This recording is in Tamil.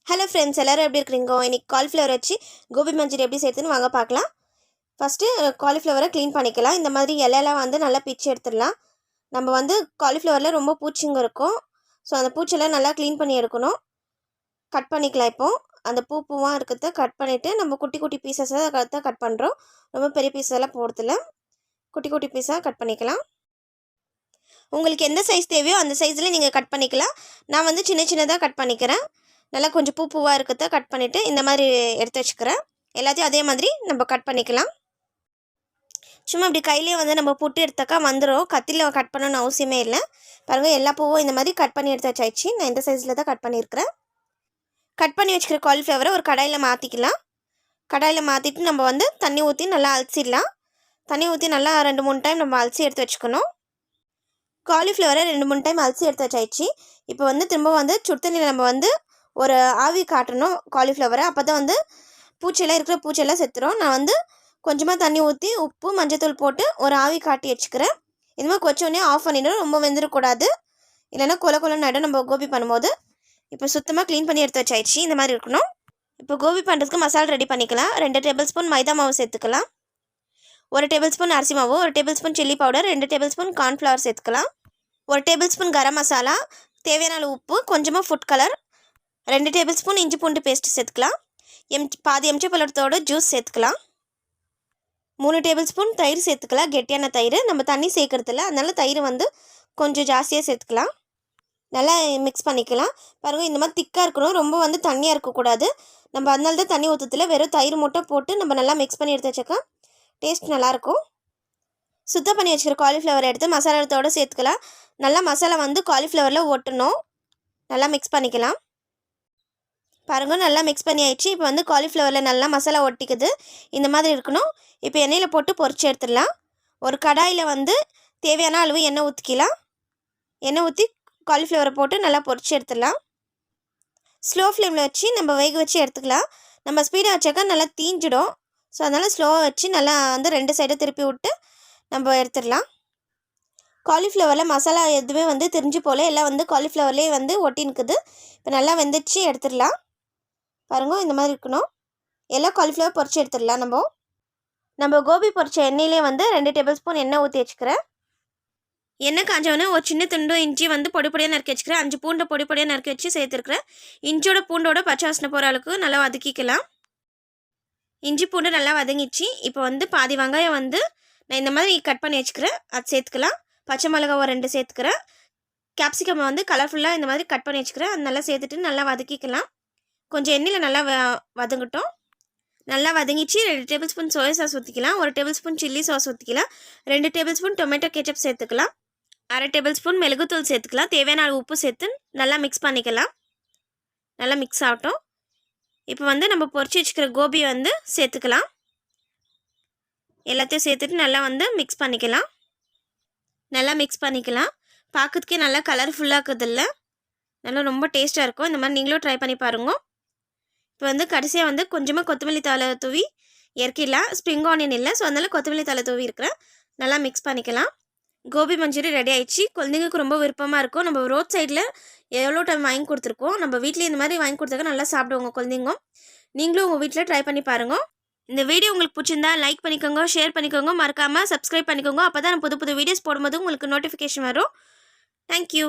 ஹலோ ஃப்ரெண்ட்ஸ், எல்லோரும் எப்படி இருக்கிறீங்க? இன்றைக்கி காலிஃப்ளவர் வச்சு கோபி மஞ்சூரி எப்படி செய்யுதுன்னு வாங்க பார்க்கலாம். ஃபஸ்ட்டு காலிஃப்ளவரை க்ளீன் பண்ணிக்கலாம். இந்த மாதிரி இலையெல்லாம் வந்து நல்லா பிச்சு எடுத்துடலாம். நம்ம வந்து காலிஃப்ளவரில் ரொம்ப பூச்சிங்க இருக்கும். ஸோ அந்த பூச்செல்லாம் நல்லா க்ளீன் பண்ணி எடுக்கணும். கட் பண்ணிக்கலாம். இப்போது அந்த பூவாக இருக்கிறத கட் பண்ணிவிட்டு நம்ம குட்டி குட்டி பீசஸாக தான் கட் பண்ணுறோம். ரொம்ப பெரிய பீஸெல்லாம் போடுறதில்ல, குட்டி குட்டி பீஸாக கட் பண்ணிக்கலாம். உங்களுக்கு எந்த சைஸ் தேவையோ அந்த சைஸில் நீங்கள் கட் பண்ணிக்கலாம். நான் வந்து சின்ன சின்னதாக கட் பண்ணிக்கிறேன். நல்லா கொஞ்சம் பூவாக இருக்கிறத கட் பண்ணிவிட்டு இந்த மாதிரி எடுத்து வச்சுக்கிறேன். எல்லாத்தையும் அதே மாதிரி நம்ம கட் பண்ணிக்கலாம். சும்மா இப்படி கையிலே வந்து நம்ம புட்டு எடுத்தாக்கா வந்துடும். கத்தியில் கட் பண்ணணும்னு அவசியமே இல்லை. பாருங்கள், எல்லா பூவும் இந்த மாதிரி கட் பண்ணி எடுத்து வச்சாச்சு. நான் இந்த சைஸில் தான் கட் பண்ணியிருக்கிறேன். கட் பண்ணி வச்சுக்கிற காலிஃப்ளவரை ஒரு கடாயில் மாற்றிக்கலாம். கடாயில் மாற்றிட்டு நம்ம வந்து தண்ணி ஊற்றி நல்லா அலசிடலாம். தண்ணி ஊற்றி நல்லா 2-3 டைம் நம்ம அலசி எடுத்து வச்சுக்கணும். காலிஃப்ளவரை 2-3 டைம் அலசி எடுத்து வச்சாச்சு. இப்போ வந்து திரும்ப வந்து சுடுதண்ணியில் நம்ம வந்து ஒரு ஆவி காட்டணும் காலிஃப்ளவரை. அப்போ தான் வந்து பூச்செல்லாம் இருக்கிற பூச்செல்லாம் செத்துரும். நான் வந்து கொஞ்சமாக தண்ணி ஊற்றி உப்பு மஞ்சத்தூள் போட்டு ஒரு ஆவி காட்டி வச்சுக்கிறேன். இது மாதிரி கொச்சோடனே ஆஃப் பண்ணிடணும். ரொம்ப வெந்துடக்கூடாது, இல்லைன்னா கொலன்னு ஆகிடும் நம்ம கோபி பண்ணும்போது. இப்போ சுத்தமாக க்ளீன் பண்ணி எடுத்து வச்சாச்சு. இந்த மாதிரி இருக்கணும். இப்போ கோபி பண்ணுறதுக்கு மசாலா ரெடி பண்ணிக்கலாம். 2 டேபிள் ஸ்பூன் மைதா மாவு சேர்த்துக்கலாம். 1 டேபிள் ஸ்பூன் அரிசி மாவு, 1 table spoon chilli powder, 2 table spoon cornflour சேர்த்துக்கலாம். 1 டேபிள் ஸ்பூன் கரம் மசாலா, தேவையான அளவு உப்பு, கொஞ்சமாக ஃபுட் கலர், 2 டேபிள் ஸ்பூன் இஞ்சி பூண்டு பேஸ்ட்டு சேர்த்துக்கலாம். பாதி எம்ச்சி பழத்தோட ஜூஸ் சேர்த்துக்கலாம். 3 டேபிள் ஸ்பூன் தயிர் சேர்த்துக்கலாம். கெட்டியான தயிர், நம்ம தண்ணி சேர்க்குறதில்ல, அதனால தயிர் வந்து கொஞ்சம் ஜாஸ்தியாக சேர்த்துக்கலாம். நல்லா மிக்ஸ் பண்ணிக்கலாம். பாருங்கள், இந்த மாதிரி திக்காக இருக்கணும், ரொம்ப வந்து தண்ணியாக இருக்கக்கூடாது. நம்ம அதனால தான் தண்ணி ஊற்றத்தில் வெறும் தயிர் மட்டும் போட்டு நம்ம நல்லா மிக்ஸ் பண்ணி எடுத்து வச்சாக்கா டேஸ்ட் நல்லாயிருக்கும். சுத்தம் பண்ணி வச்சுக்கிற காலிஃப்ளவர் எடுத்து மசாலாத்தோடு சேர்த்துக்கலாம். நல்லா மசாலா வந்து காலிஃப்ளவரில் ஒட்டணும். நல்லா மிக்ஸ் பண்ணிக்கலாம். பாருங்கள், நல்லா மிக்ஸ் பண்ணி ஆயிடுச்சு. இப்போ வந்து காலிஃப்ளவரில் நல்லா மசாலா ஒட்டிக்குது. இந்த மாதிரி இருக்கணும். இப்போ எண்ணெயில் போட்டு பொரிச்சு எடுத்துடலாம். ஒரு கடாயில் வந்து தேவையான அளவு எண்ணெய் ஊற்றிக்கலாம். எண்ணெய் ஊற்றி காலிஃப்ளவரை போட்டு நல்லா பொரிச்சு எடுத்துடலாம். ஸ்லோ ஃப்ளேமில் வச்சு நம்ம வேக வச்சு எடுத்துக்கலாம். நம்ம ஸ்பீடாக வச்சாக்கா நல்லா தீஞ்சிடும். ஸோ அதனால் ஸ்லோவாக வச்சு நல்லா வந்து 2 சைடும் திருப்பி விட்டு நம்ம எடுத்துடலாம். காலிஃப்ளவரில் மசாலா எதுவுமே வந்து திரிஞ்சு போல், எல்லாம் வந்து காலிஃப்ளவர்லேயே வந்து ஒட்டி நிற்குது. இப்போ நல்லா வெந்துச்சு, எடுத்துடலாம். பாருங்கள், இந்த மாதிரி இருக்கணும். எல்லாம் காலிஃப்ளவர் பொரிச்சு எடுத்துடலாம். நம்ம கோபி பொரிச்ச எண்ணெயிலே வந்து 2 டேபிள் ஸ்பூன் எண்ணெய் ஊற்றி வச்சுக்கிறேன். எண்ணெய் காஞ்சவொடனே ஒரு சின்ன துண்டு இஞ்சி வந்து பொடி பொடியாக நறுக்கி வச்சுக்கிறேன். 5 பூண்டை பொடி பொடியாக நறுக்கி வச்சு சேர்த்துருக்குறேன். இஞ்சியோட பூண்டோட பச்சை வாசனை போகிற அளவுக்கு நல்லா வதக்கிக்கலாம். இஞ்சி பூண்டு நல்லா வதங்கிச்சு. இப்போ வந்து பாதி வெங்காயம் வந்து நான் இந்த மாதிரி கட் பண்ணி வச்சுக்கிறேன், அது சேர்த்துக்கலாம். பச்சை மிளகாவை 2 சேர்த்துக்கிறேன். கேப்சிகம் வந்து கலர்ஃபுல்லாக இந்த மாதிரி கட் பண்ணி வச்சுக்கிறேன். அது நல்லா சேர்த்துட்டு நல்லா வதக்கிக்கலாம். கொஞ்சம் எண்ணெயில் நல்லா வதங்கட்டும். நல்லா வதங்கிச்சு. 2 டேபிள் ஸ்பூன் சோயா சாஸ் ஊற்றிக்கலாம். 1 டேபிள் ஸ்பூன் சில்லி சாஸ் ஊற்றிக்கலாம். 2 டேபிள் ஸ்பூன் டொமேட்டோ கெச்சப் சேர்த்துக்கலாம். 1/2 டேபிள் ஸ்பூன் மிளகுத்தூள் சேர்த்துக்கலாம். தேவையான அளவு உப்பு சேர்த்து நல்லா மிக்ஸ் பண்ணிக்கலாம். நல்லா மிக்ஸ் ஆகட்டும். இப்போ வந்து நம்ம பொரிச்சு வச்சுக்கிற கோபியை வந்து சேர்த்துக்கலாம். எல்லாத்தையும் சேர்த்துட்டு நல்லா வந்து மிக்ஸ் பண்ணிக்கலாம். நல்லா மிக்ஸ் பண்ணிக்கலாம். பார்க்கறதுக்கே நல்லா கலர்ஃபுல்லாக இருக்குதில்ல, நல்லா ரொம்ப டேஸ்ட்டாக இருக்கும். இந்த மாதிரி நீங்களும் ட்ரை பண்ணி பாருங்க. இப்போ வந்து கடைசியாக வந்து கொஞ்சமாக கொத்தமல்லி தழை தூவி இறக்கிடலாம். ஸ்ப்ரிங் ஆனியன் இல்லை, ஸோ அதனால் கொத்தமல்லி தழை தூவி இருக்கிறேன். நல்லா மிக்ஸ் பண்ணிக்கலாம். கோபி மஞ்சூரி ரெடி ஆயிடுச்சு. குழந்தைங்களுக்கு ரொம்ப விருப்பமாக இருக்கும். நம்ம ரோட் சைடில் எவ்வளோ டைம் வாங்கி கொடுத்துருக்கோம். நம்ம வீட்டில் இந்த மாதிரி வாங்கி கொடுத்தாக்க நல்லா சாப்பிடுவோங்க குழந்தைங்க. நீங்களும் உங்கள் வீட்டில் ட்ரை பண்ணி பாருங்கள். இந்த வீடியோ உங்களுக்கு பிடிச்சிருந்தா லைக் பண்ணிக்கோங்க, ஷேர் பண்ணிக்கோங்க, மறக்காமல் சப்ஸ்கிரைப் பண்ணிக்கோங்க. அப்போ தான் புது புது வீடியோஸ் போடும்போது உங்களுக்கு நோட்டிஃபிகேஷன் வரும். தேங்க்யூ.